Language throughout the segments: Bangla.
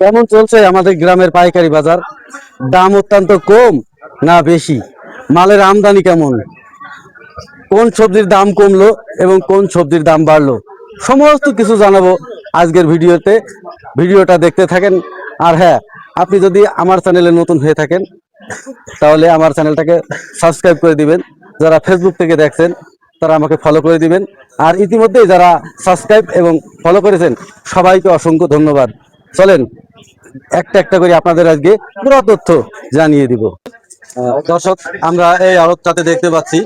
কেমন চলছে আমাদের গ্রামের পাইকারি বাজার? দাম অত্যন্ত কম না বেশি? মালের আমদানি কেমন? কোন সবজির দাম কমলো এবং কোন সবজির দাম বাড়লো, সমস্ত কিছু জানাবো আজকের ভিডিওতে। ভিডিওটা দেখতে থাকেন। আর হ্যাঁ, আপনি যদি আমার চ্যানেলে নতুন হয়ে থাকেন তাহলে আমার চ্যানেলটাকে সাবস্ক্রাইব করে দিবেন। যারা ফেসবুক থেকে দেখছেন তারা আমাকে ফলো করে দিবেন। আর ইতিমধ্যেই যারা সাবস্ক্রাইব এবং ফলো করেছেন সবাইকে অসংখ্য ধন্যবাদ। চলেন একটা একটা করে আপনাদের আজকে পুরো তথ্য জানিয়ে দিব। দর্শক, আমরা এই আড়তটাতে দেখতে পাচ্ছি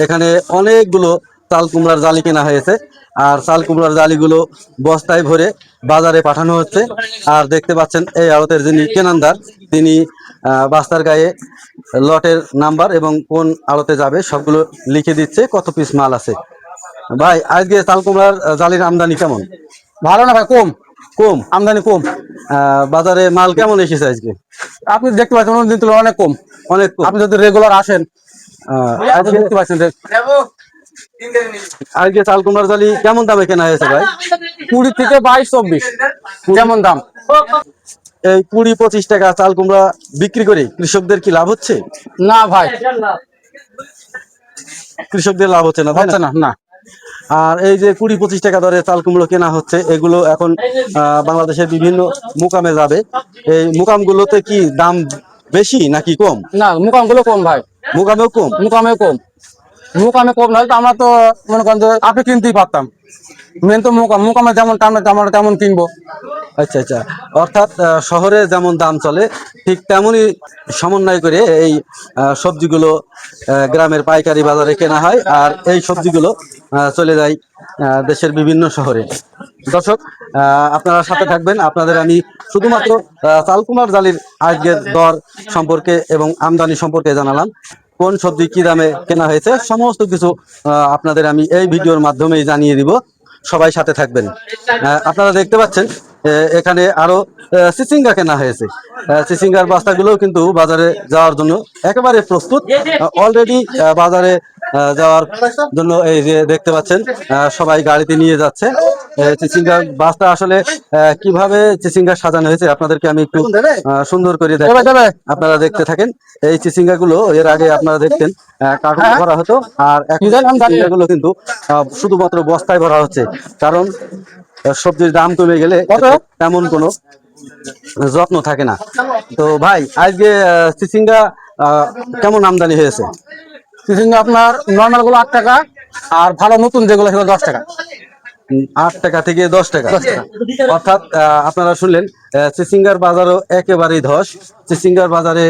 এখানে অনেকগুলো চাল কুমড়ার জালি কেনা হয়েছে। আর চাল কুমড়ার জালিগুলো বস্তায় ভরে বাজারে পাঠানো হচ্ছে। আর দেখতে পাচ্ছেন এই আড়তের যিনি কেনানদার তিনি বাস্তার গায়ে লটের নাম্বার এবং কোন আড়তে যাবে সবগুলো লিখে দিচ্ছে, কত পিস মাল আছে। ভাই, আজকে চাল কুমড়ার জালির আমদানি কেমন? ভালো না ভাই, কম কম? আমদানি কম। বাজারে মাল কেমন এসেছে আজকে? আপনি দেখতে পাচ্ছেন অন্যদিন তুলনায় অনেক কম। অনেক কম। আপনি যদি রেগুলার আসেন আজকে দেখতে পাচ্ছেন আজকে চাল কুমড়ার জালি কেমন দামে কেনা হয়েছে ভাই? 20 থেকে 22, 24 যেমন দাম। এই 20-25 টাকা চাল কুমড়া বিক্রি করে কৃষকদের কি লাভ হচ্ছে? না ভাই, কৃষকদের লাভ হচ্ছে না, তাই হচ্ছে না? না না। আর এই যে 20-25 টাকা দরে চাল কুমড়ো কেনা হচ্ছে, এগুলো এখন বাংলাদেশের বিভিন্ন মুকামে যাবে। এই মুকামগুলোতে কি দাম বেশি নাকি কম? না, মুকাম গুলো কম ভাই, মুকামেও কম? মুকামে কম। মুকামে কম নয় তো আমরা তো মনে করেন যে আপনি কিনতেই পারতাম। মেন তো মুকামে যেমন টান আমরা তেমন কিনবো। আচ্ছা আচ্ছা, অর্থাৎ শহরে যেমন দাম চলে ঠিক তেমনই সমন্বয় করে এই সবজিগুলো গ্রামের পাইকারি বাজারে কেনা হয়। আর এই সবজিগুলো চলে যায় দেশের বিভিন্ন শহরে। দর্শক, আপনারা সাথে থাকবেন। আপনাদের আমি শুধুমাত্র চাল কুমড়ার জালির আজকের দর সম্পর্কে এবং আমদানি সম্পর্কে জানালাম। কোন সবজি কি দামে কেনা হয়েছে সমস্ত কিছু আপনাদের আমি এই ভিডিওর মাধ্যমেই জানিয়ে দিব। সবাই সাথে থাকবেন। আপনারা দেখতে পাচ্ছেন এখানে আরো চিচিঙ্গা কেনা হয়েছে। চিচিঙ্গার বাস্তাগুলোও কিন্তু বাজারে যাওয়ার জন্য একেবারে প্রস্তুত। অলরেডি বাজারে যাওয়ার জন্য এই যে দেখতে পাচ্ছেন সবাই গাড়িতে নিয়ে যাচ্ছে। চিচিঙ্গার বাস্তা আসলে কিভাবে চিচিঙ্গা সাজানো হয়েছে আপনাদেরকে আমি একটু সুন্দর করে দেখাই, আপনারা দেখতে থাকেন। এই চিচিঙ্গা গুলো এর আগে আপনারা দেখতেন কার্টুন ভরা হতো, আর এখন চিচিঙ্গা গুলো কিন্তু শুধুমাত্র বস্তায় ভরা হচ্ছে। কারণ সবজির দাম কমে গেলে তেমন কোনো যত্ন থাকে না। তো ভাই, আজকে চিচিঙ্গা কেমন আমদানি হয়েছে? চিচিঙ্গা আপনার নর্মাল গুলো 8 টাকা, আর ভালো নতুন যেগুলো সেগুলো 10 টাকা। 8 টাকা থেকে 10 টাকা। অর্থাৎ আপনারা শুনলেন চিচিঙ্গার বাজারও একেবারেই ধস। চিচিঙ্গার বাজারে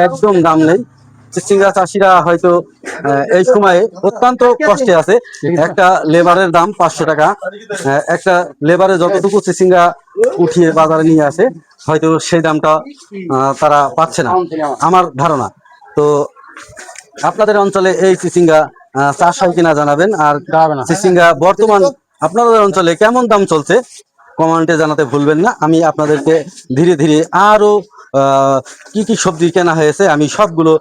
একদম দাম নেই। চিচিঙ্গা চাষিরা হয়তো এই সময়ে অত্যন্ত কষ্টে আছে। একটা লেবারের দাম 500 টাকা। একটা লেবারে যতটুকু চিচিঙ্গা উঠিয়ে বাজারে নিয়ে আসে হয়তো সেই দামটা তারা পাচ্ছে না আমার ধারণা। তো আপনাদের অঞ্চলে এই চিচিঙ্গা চাষ হয় কিনা জানাবেন। আর চিচিঙ্গা বর্তমান আপনাদের অঞ্চলে কেমন দাম চলছে কমেন্টে জানাতে ভুলবেন না। আমি আপনাদেরকে ধীরে ধীরে আরো কি কি সবজি কেনা হয়েছে আমি সবগুলো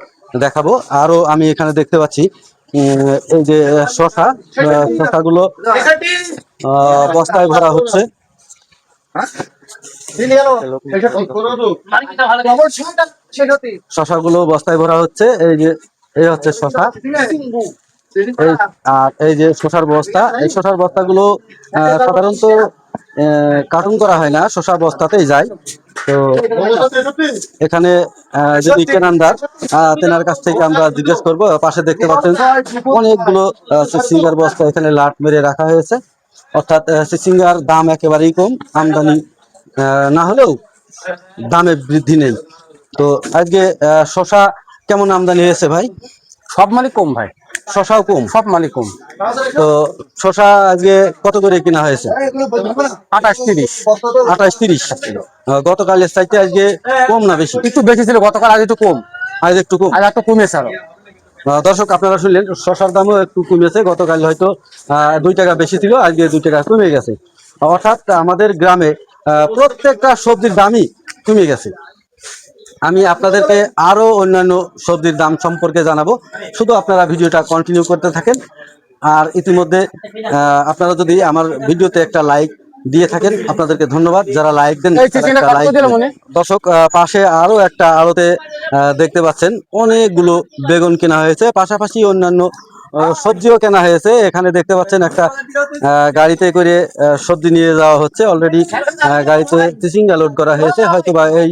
দেখাবো। আরো আমি এখানে দেখতে পাচ্ছি এই যে শসাগুলো বস্তায় ভরা হচ্ছে। শসাগুলো বস্তায় ভরা হচ্ছে। এই যে এই হচ্ছে শসা। আর এই যে শসার বস্তা, এই শসার বস্তাগুলো সাধারণত কার্টুন করা হয় না, শসা বস্তাতেই যায়। তো এখানে যদি কেনানদার তেনার কাছ থেকে আমরা জিজ্ঞেস করবো। পাশে দেখতে পাচ্ছেন অনেকগুলো চিচিঙ্গার বস্তা এখানে লাট মেরে রাখা হয়েছে। অর্থাৎ চিচিঙ্গার দাম একেবারেই কম। আমদানি না হলেও দামে বৃদ্ধি নেই। তো আজকে শসা কেমন আমদানি হয়েছে ভাই? সব মালিক কম ভাই, শসাও কম? সব মালিক কম। তো শসা আজকে কত করে কেনা হয়েছে? 28-30। 28-30। গতকালের চাইতে আজকে কম না বেশি? একটু বেশি ছিল গতকাল, আজ একটু কম। আজ একটু কম, আজ একটু কমেছে আরো। দর্শক আপনারা শুনলেন শসার দামও একটু কমেছে। গতকাল হয়তো 2 টাকা বেশি ছিল, আজকে 2 টাকা কমে গেছে। অর্থাৎ আমাদের গ্রামে প্রত্যেকটা সবজির দামই কমে গেছে। আমি আপনাদেরকে আরো অন্যান্য সবজির দাম সম্পর্কে জানাবো, শুধু আপনারা ভিডিওটা কন্টিনিউ করতে থাকেন। আর ইতিমধ্যে আপনারা যদি আমার ভিডিওতে একটা লাইক দিয়ে থাকেন আপনাদেরকে ধন্যবাদ। যারা লাইক দেন এই তারা চিচিংটা একটা কত লাইক দিল দেন। মনে? দর্শক, পাশে আরো একটা আড়তে দেখতে পাচ্ছেন অনেকগুলো বেগুন কেনা হয়েছে, পাশাপাশি অন্যান্য সবজিও কেনা হয়েছে। এখানে দেখতে পাচ্ছেন একটা গাড়িতে করে সবজি নিয়ে যাওয়া হচ্ছে। অলরেডি গাড়িতে চিচিঙ্গা লোড করা হয়েছে, হয়তো বা এই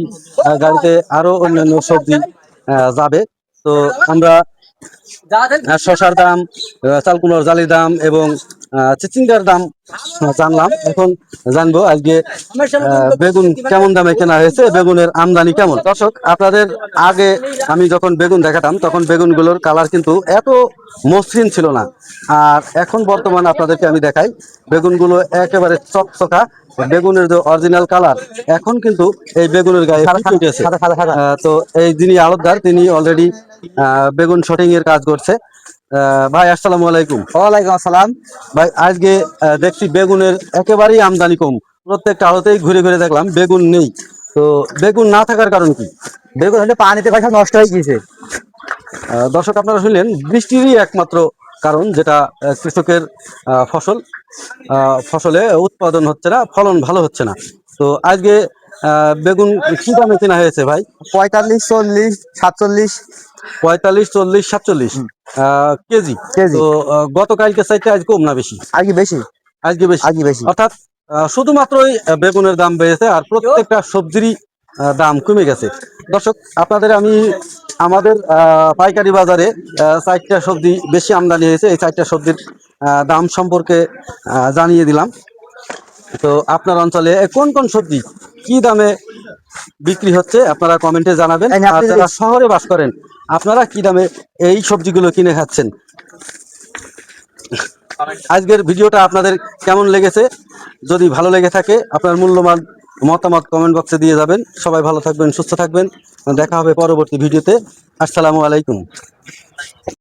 গাড়িতে আরো অন্যান্য সবজি যাবে। তো আমরা শসার দাম, চালকুমড়োর জালির দাম এবং চিচিঙ্গার দাম জানলাম। এখন জানবো আজকে বেগুন কেমন দামে কেনা হয়েছে, বেগুনের আমদানি কেমন। দর্শক, আপনাদের আগে আমি যখন বেগুন দেখাতাম তখন বেগুনগুলোর কালার কিন্তু এত মসৃণ ছিল না, আর এখন বর্তমান আপনাদেরকে আমি দেখাই বেগুনগুলো একেবারে চকচকা। বেগুনের যে অরিজিনাল কালার এখন কিন্তু এই বেগুনের গায়ে ফুটে উঠেছে। তো এই যিনি আড়তদার তিনি অলরেডি বেগুন শটিং এর কাজ করছে। ভাই, আসসালামু আলাইকুম। ওয়ালাইকুম আসসালাম। ভাই, আজকে দেখছি বেগুনের একেবারেই আমদানি কম। প্রত্যেকটা আড়তেই ঘুরে ঘুরে দেখলাম বেগুন নেই। তো বেগুন না থাকার কারণ কি? বেগুন হলে পানিতে পয়সা নষ্ট হয়ে গিয়েছে। দর্শক, আপনারা শুনলেন বৃষ্টিরই একমাত্র কারণ, যেটা কৃষকের ফসল ফসলে উৎপাদন হচ্ছে না, ফলন ভালো হচ্ছে না। তো আজকে বেগুন কি দামে কেনা হয়েছে ভাই? 45, 40, 47 45, 40, 47 কেজি। কেজি। তো গতকালকে চাইতে আজ কম না বেশি? আজকে বেশি। আজকে বেশি। আজকে বেশি। অর্থাৎ শুধুমাত্রই বেগুনের দাম বেড়েছে আর প্রত্যেকটা সবজিরই দাম কমে গেছে। দর্শক, আপনাদের আমি আমাদের পাইকারি বাজারে 4টা সবজি বেশি আমদানি হয়েছে, এই 4টা সবজির দাম সম্পর্কে জানিয়ে দিলাম। তো আপনার অঞ্চলে কোন কোন সবজি কি দামে বিক্রি হচ্ছে আপনারা কমেন্টে জানাবেন। এই না, আর আপনি যারা শহরে বাস করেন আপনারা কি দামে এই সবজিগুলো কিনে খাচ্ছেন। আজকের ভিডিওটা আপনাদের কেমন লেগেছে? যদি ভালো লেগে থাকে আপনার মূল্যবান মতামত কমেন্ট বক্সে দিয়ে যাবেন। সবাই ভালো থাকবেন, সুস্থ থাকবেন। দেখা হবে পরবর্তী ভিডিওতে। আসসালামু আলাইকুম।